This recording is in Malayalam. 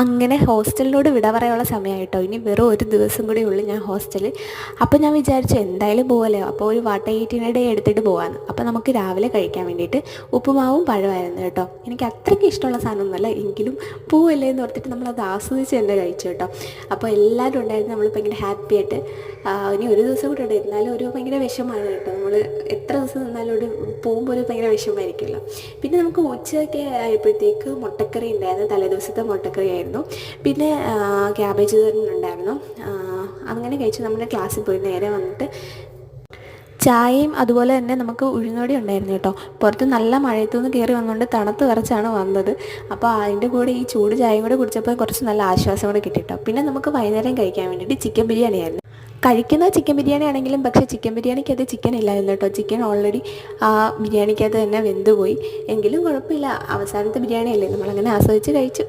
അങ്ങനെ ഹോസ്റ്റലിനോട് വിട പറയാനുള്ള സമയമായിട്ടോ. ഇനി വെറും ഒരു ദിവസം കൂടി ഉള്ളൂ ഞാൻ ഹോസ്റ്റലിൽ. അപ്പോൾ ഞാൻ വിചാരിച്ചു എന്തായാലും പോകല്ലോ, അപ്പോൾ ഒരു വാട്ട ഈറ്റിനിടെ എടുത്തിട്ട് പോകാമെന്ന്. അപ്പോൾ നമുക്ക് രാവിലെ കഴിക്കാൻ വേണ്ടിയിട്ട് ഉപ്പുമാവും പഴമായിരുന്നു കേട്ടോ. എനിക്ക് അത്രയ്ക്ക് ഇഷ്ടമുള്ള സാധനമൊന്നുമല്ല, എങ്കിലും പോവല്ലേ എന്ന് ഓർത്തിട്ട് നമ്മളത് ആസ്വദിച്ച് തന്നെ കഴിച്ചു കേട്ടോ. അപ്പോൾ എല്ലാവരും ഉണ്ടായിരുന്നു. നമ്മൾ ഭയങ്കര ഹാപ്പി ആയിട്ട് ഇനി ഒരു ദിവസം കൂടെ ഉണ്ട്. എന്നാലും ഒരു ഭയങ്കര വിഷമമാണ് കേട്ടോ. നമ്മൾ എത്ര ദിവസം നിന്നാലും ഒരു പോകുമ്പോൾ ഒരു ഭയങ്കര വിഷമമായിരിക്കുമല്ലോ. പിന്നെ നമുക്ക് ഉച്ചയൊക്കെ ആയപ്പോഴത്തേക്ക് മുട്ടക്കറി ഉണ്ടായിരുന്നു. തലേദിവസത്തെ മുട്ടക്കറി ആയിരുന്നു. പിന്നെ ക്യാബേജ് തോരൻ ഉണ്ടായിരുന്നു. അങ്ങനെ കഴിച്ച് നമ്മുടെ ക്ലാസ്സിൽ പോയി നേരെ വന്നിട്ട് ചായയും അതുപോലെ തന്നെ നമുക്ക് ഉഴുന്നുവട ഉണ്ടായിരുന്നു കേട്ടോ. പുറത്ത് നല്ല മഴയത്തുനിന്ന് കയറി വന്നുകൊണ്ട് തണുത്ത് വിറച്ചാണ് വന്നത്. അപ്പോൾ അതിൻ്റെ കൂടെ ഈ ചൂട് ചായയും കൂടെ കുടിച്ചപ്പോൾ കുറച്ച് നല്ല ആശ്വാസം കൂടെ കിട്ടി കേട്ടോ. പിന്നെ നമുക്ക് വൈകുന്നേരം കഴിക്കാൻ വേണ്ടിയിട്ട് ചിക്കൻ ബിരിയാണി ആയിരുന്നു. കഴിക്കുന്ന ചിക്കൻ ബിരിയാണി ആണെങ്കിലും പക്ഷേ ചിക്കൻ ബിരിയാണിക്കകത്ത് ചിക്കൻ ഇല്ലായിരുന്നു കേട്ടോ. ചിക്കൻ ഓൾറെഡി ആ ബിരിയാണിക്കകത്ത് തന്നെ വെന്ത് പോയി. എങ്കിലും കുഴപ്പമില്ല, അവസാനത്തെ ബിരിയാണി അല്ലേ, നമ്മളങ്ങനെ ആസ്വദിച്ച് കഴിച്ചു.